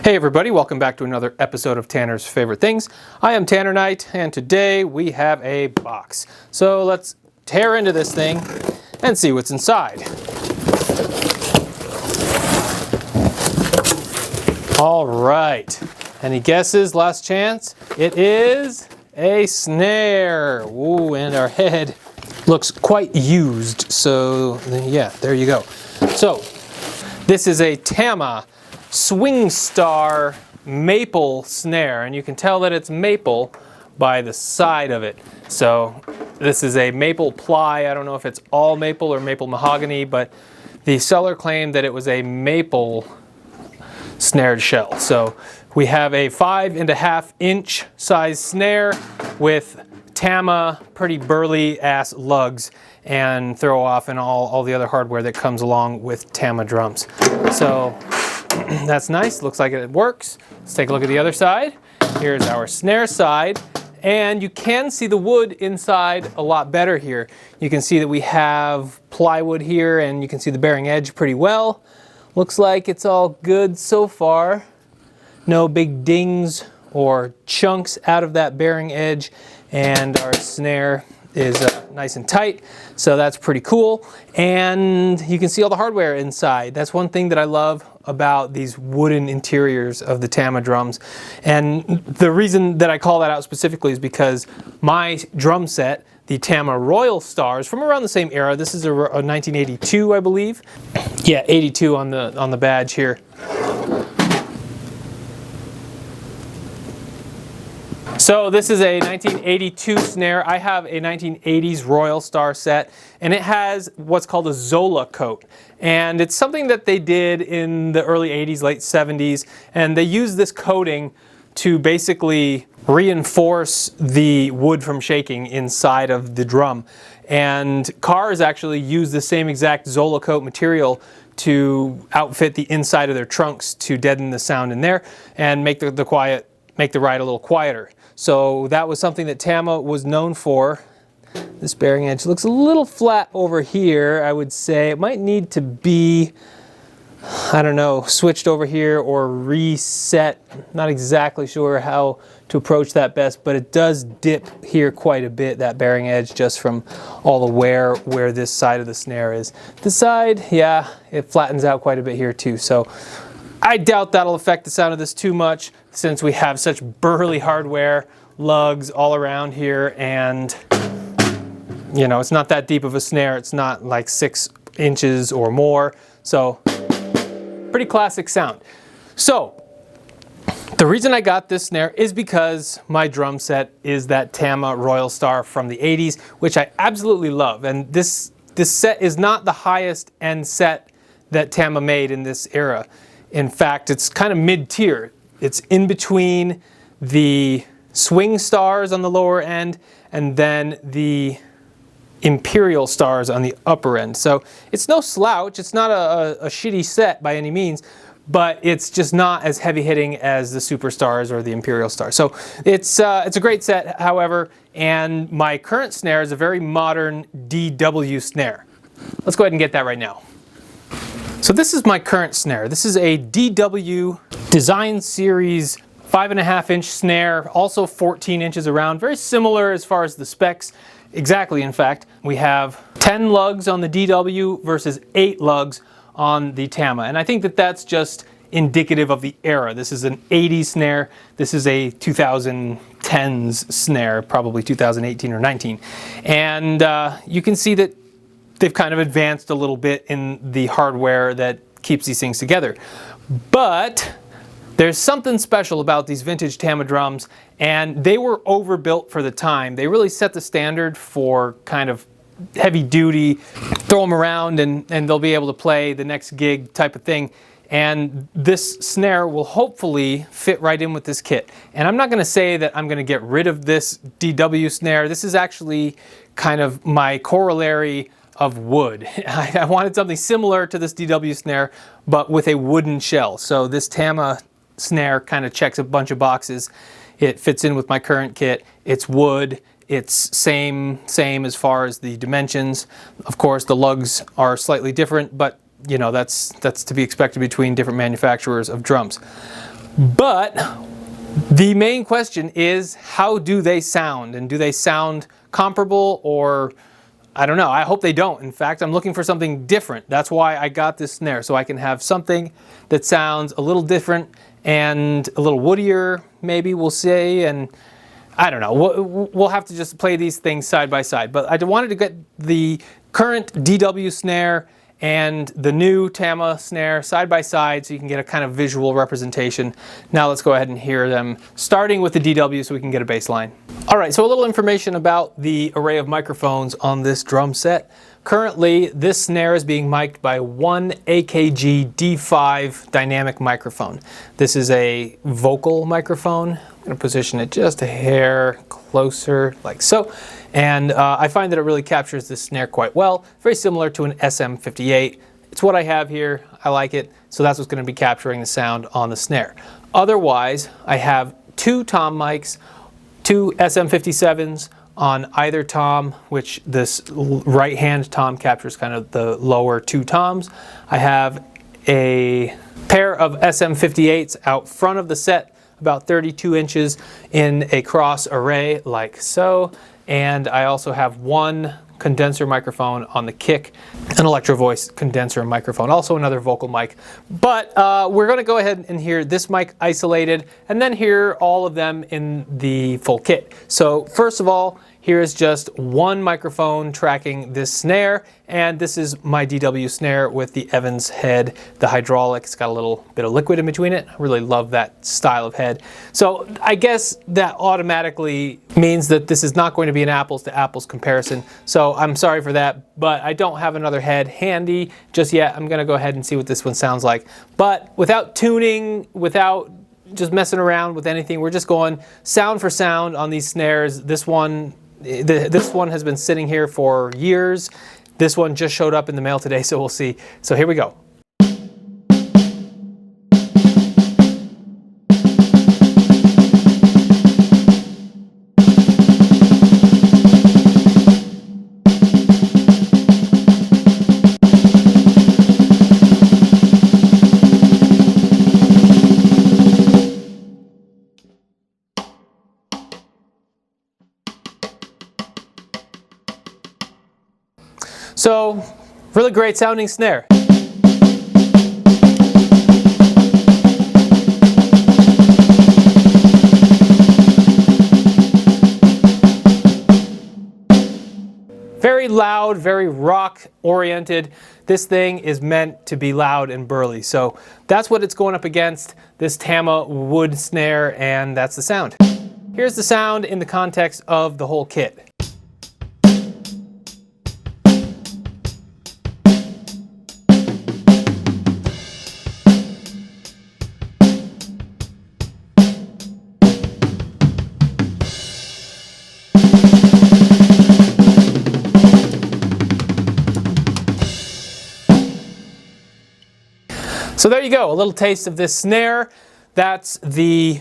Hey everybody, welcome back to another episode of Tanner's Favorite Things. I am Tanner Knight, and today we have a box. So let's tear into this thing and see what's inside. All right, any guesses? Last chance? It is a snare. Ooh, and our head looks quite used. So yeah, there you go. So this is a Tama Swingstar maple snare, and you can tell that it's maple by the side of it. So this is a maple ply. I don't know if it's all maple or maple mahogany, but the seller claimed that it was a maple snared shell. So we have a 5.5 inch size snare with Tama pretty burly ass lugs and throw off and all the other hardware that comes along with Tama drums. So that's nice, looks like it works. Let's take a look at the other side. Here's our snare side, and you can see the wood inside a lot better here. You can see that we have plywood here, and you can see the bearing edge pretty well. Looks like it's all good so far. No big dings or chunks out of that bearing edge, and our snare is nice and tight, so that's pretty cool. And you can see all the hardware inside. That's one thing that I love about these wooden interiors of the Tama drums. And the reason that I call that out specifically is because my drum set, the Tama Royalstar, is from around the same era. This is a 1982, I believe. Yeah, 82 on the badge here. So this is a 1982 snare. I have a 1980s Royalstar set, and it has what's called a Zola coat. And it's something that they did in the early 80s, late 70s, and they used this coating to basically reinforce the wood from shaking inside of the drum. And cars actually use the same exact Zola coat material to outfit the inside of their trunks to deaden the sound in there and make the ride a little quieter. So that was something that Tama was known for. This bearing edge looks a little flat over here, I would say. It might need to be, I don't know, switched over here or reset. Not exactly sure how to approach that best, but it does dip here quite a bit, that bearing edge, just from all the wear where this side of the snare is. This side, yeah, it flattens out quite a bit here too. So I doubt that'll affect the sound of this too much, since we have such burly hardware, lugs all around here, and you know, it's not that deep of a snare. It's not like 6 inches or more. So pretty classic sound. So the reason I got this snare is because my drum set is that Tama Royalstar from the 80s, which I absolutely love. And this set is not the highest end set that Tama made in this era. In fact, it's kind of mid-tier. It's in between the Swingstars on the lower end and then the Imperial Stars on the upper end. So it's no slouch. It's not a shitty set by any means, but it's just not as heavy-hitting as the Superstars or the Imperial Stars. So it's a great set, however, and my current snare is a very modern DW snare. Let's go ahead and get that right now. So this is my current snare. This is a DW Design Series 5.5 inch snare, also 14 inches around, very similar as far as the specs. Exactly, in fact. We have 10 lugs on the DW versus 8 lugs on the Tama. And I think that that's just indicative of the era. This is an 80s snare. This is a 2010s snare, probably 2018 or 19. And you can see that they've kind of advanced a little bit in the hardware that keeps these things together. But there's something special about these vintage Tama drums, and they were overbuilt for the time. They really set the standard for kind of heavy duty, throw them around and they'll be able to play the next gig type of thing. And this snare will hopefully fit right in with this kit. And I'm not going to say that I'm going to get rid of this DW snare. This is actually kind of my corollary of wood. I wanted something similar to this DW snare, but with a wooden shell. So this Tama snare kind of checks a bunch of boxes. It fits in with my current kit. It's wood. It's same as far as the dimensions. Of course, the lugs are slightly different, but you know, that's to be expected between different manufacturers of drums. But the main question is, how do they sound? And do they sound comparable, or I don't know. I hope they don't. In fact, I'm looking for something different. That's why I got this snare, so I can have something that sounds a little different and a little woodier, maybe we'll say. And I don't know. We'll have to just play these things side by side. But I wanted to get the current DW snare and the new Tama snare side by side so you can get a kind of visual representation. Now let's go ahead and hear them, starting with the DW so we can get a bass line. All right, so a little information about the array of microphones on this drum set. Currently, this snare is being mic'd by one AKG D5 dynamic microphone. This is a vocal microphone. I'm going to position it just a hair closer, like so. And I find that it really captures this snare quite well. Very similar to an SM58. It's what I have here. I like it. So that's what's going to be capturing the sound on the snare. Otherwise, I have two tom mics, two SM57s on either tom, which this right hand tom captures kind of the lower two toms. I have a pair of SM58s out front of the set, about 32 inches in a cross array like so. And I also have one condenser microphone on the kick, an Electro Voice condenser microphone, also another vocal mic. But we're going to go ahead and hear this mic isolated and then hear all of them in the full kit. So first of all, here's just one microphone tracking this snare, and this is my DW snare with the Evans head, the hydraulic. It's got a little bit of liquid in between it. I really love that style of head. So I guess that automatically means that this is not going to be an apples to apples comparison. So I'm sorry for that, but I don't have another head handy just yet. I'm gonna go ahead and see what this one sounds like. But without tuning, without just messing around with anything, we're just going sound for sound on these snares. This one has been sitting here for years. This one just showed up in the mail today, so we'll see. So here we go. So, really great sounding snare. Very loud, very rock oriented. This thing is meant to be loud and burly. So that's what it's going up against, this Tama wood snare, and that's the sound. Here's the sound in the context of the whole kit. So there you go, a little taste of this snare. That's the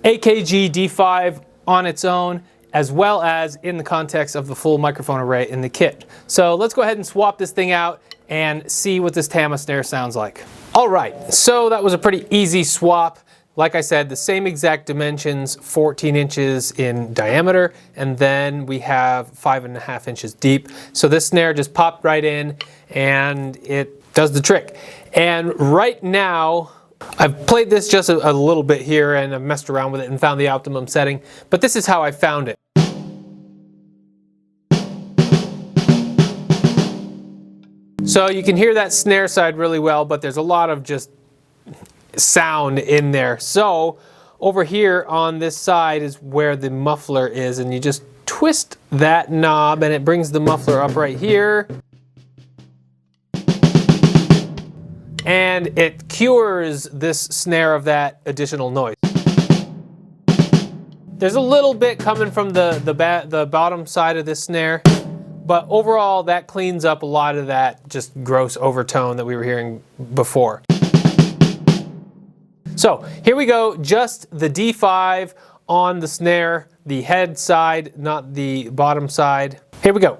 AKG D5 on its own, as well as in the context of the full microphone array in the kit. So let's go ahead and swap this thing out and see what this Tama snare sounds like. All right, so that was a pretty easy swap. Like I said, the same exact dimensions, 14 inches in diameter, and then we have 5.5 inches deep. So this snare just popped right in and it does the trick. And right now, I've played this just a little bit here and I've messed around with it and found the optimum setting, but this is how I found it. So you can hear that snare side really well, but there's a lot of just sound in there. So over here on this side is where the muffler is, and you just twist that knob and it brings the muffler up right here. And it cures this snare of that additional noise. There's a little bit coming from the bottom side of this snare, but overall that cleans up a lot of that just gross overtone that we were hearing before. So here we go, just the D5 on the snare, the head side, not the bottom side. Here we go.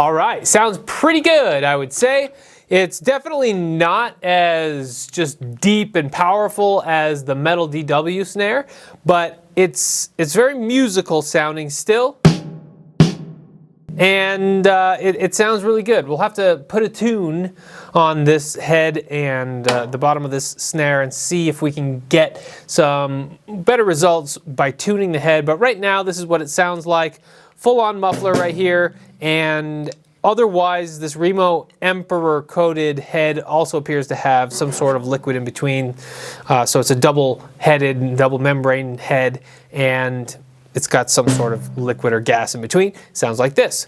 All right, sounds pretty good, I would say. It's definitely not as just deep and powerful as the metal DW snare, but it's very musical sounding still. And it sounds really good. We'll have to put a tune on this head and the bottom of this snare and see if we can get some better results by tuning the head. But right now, this is what it sounds like. Full-on muffler right here, and otherwise, this Remo Emperor coated head also appears to have some sort of liquid in between. So it's a double-headed, double membrane head, and it's got some sort of liquid or gas in between. Sounds like this.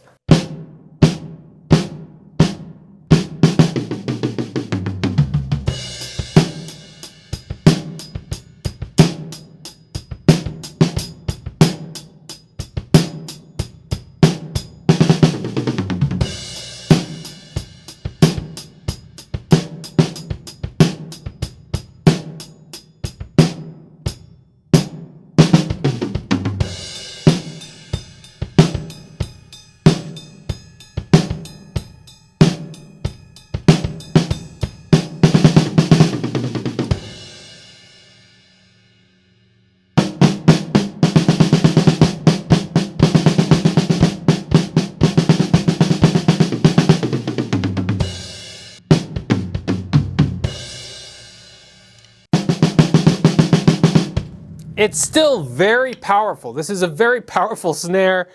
It's still very powerful. This is a very powerful snare,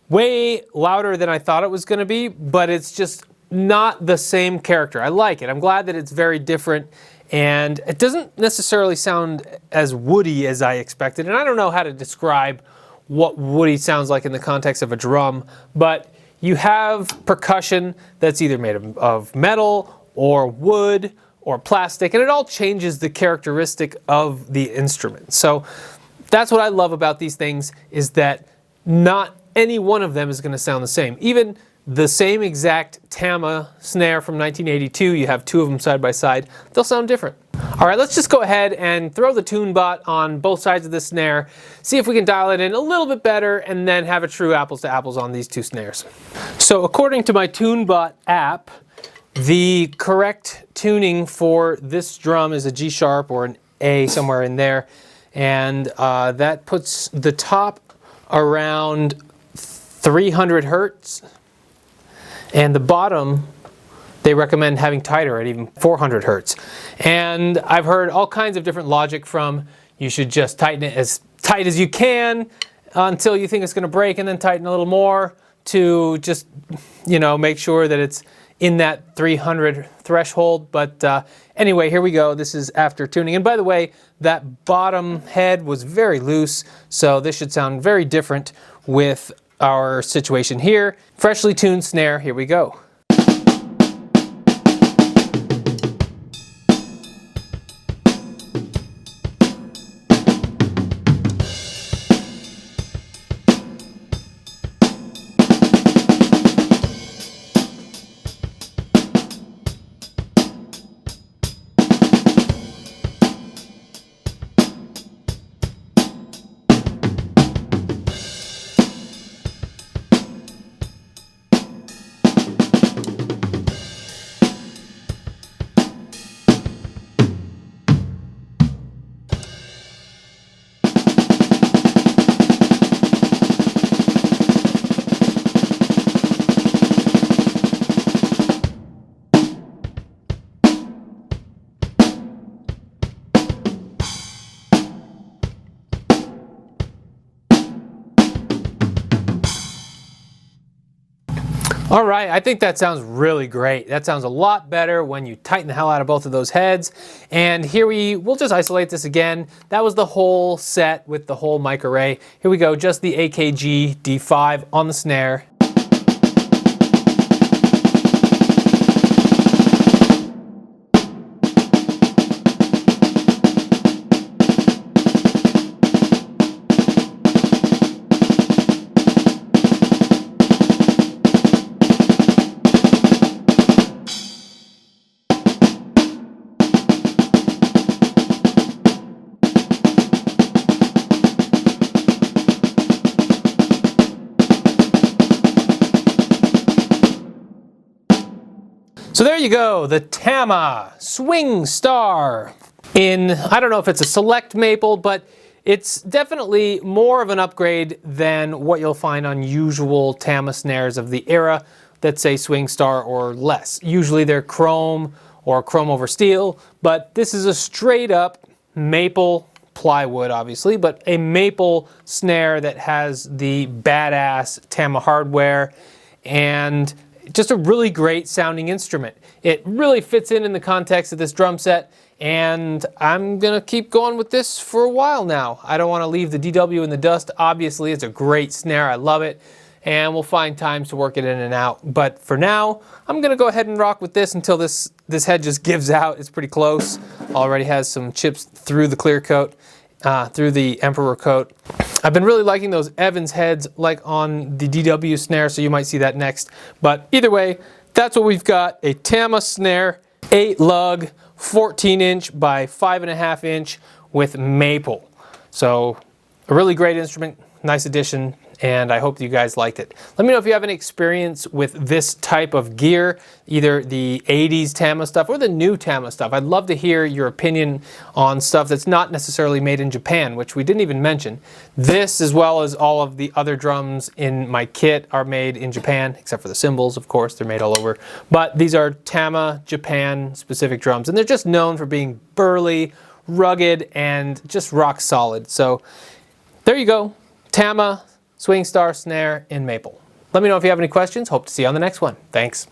way louder than I thought it was going to be, but it's just not the same character. I like it. I'm glad that it's very different, and it doesn't necessarily sound as woody as I expected, and I don't know how to describe what woody sounds like in the context of a drum, but you have percussion that's either made of metal or wood or plastic, and it all changes the characteristic of the instrument. So that's what I love about these things, is that not any one of them is going to sound the same. Even the same exact Tama snare from 1982, you have two of them side by side, they'll sound different. All right, let's just go ahead and throw the tune bot on both sides of the snare, see if we can dial it in a little bit better, and then have a true apples to apples on these two snares. So according to my TuneBot app, the correct tuning for this drum is a G sharp or an A, somewhere in there, and that puts the top around 300 hertz, and the bottom they recommend having tighter at even 400 hertz. And I've heard all kinds of different logic from you should just tighten it as tight as you can until you think it's going to break, and then tighten a little more, to just, you know, make sure that it's in that 300 threshold. But anyway, here we go. This is after tuning. And by the way, that bottom head was very loose, so this should sound very different with our situation here. Freshly tuned snare, here we go. All right, I think that sounds really great. That sounds a lot better when you tighten the hell out of both of those heads. And here we'll just isolate this again. That was the whole set with the whole mic array. Here we go, just the AKG D5 on the snare. So there you go, the Tama Swingstar. I don't know if it's a select maple, but it's definitely more of an upgrade than what you'll find on usual Tama snares of the era that say Swingstar or less. Usually they're chrome or chrome over steel, but this is a straight up maple plywood, obviously, but a maple snare that has the badass Tama hardware and just a really great sounding instrument. It really fits in the context of this drum set, and I'm gonna keep going with this for a while now. I don't want to leave the DW in the dust. Obviously, it's a great snare. I love it, and we'll find times to work it in and out. But for now, I'm gonna go ahead and rock with this until this head just gives out. It's pretty close. Already has some chips through the clear coat, through the Emperor coat. I've been really liking those Evans heads like on the DW snare, so you might see that next. But either way, that's what we've got, a Tama snare, 8 lug, 14 inch by 5.5 inch with maple. So a really great instrument, nice addition, and I hope you guys liked it. Let me know if you have any experience with this type of gear, either the 80s Tama stuff or the new Tama stuff. I'd love to hear your opinion on stuff that's not necessarily made in Japan, which we didn't even mention. This, as well as all of the other drums in my kit, are made in Japan, except for the cymbals, of course, they're made all over. But these are Tama Japan specific drums, and they're just known for being burly, rugged, and just rock solid. So there you go, Tama Swingstar Snare in maple. Let me know if you have any questions. Hope to see you on the next one. Thanks.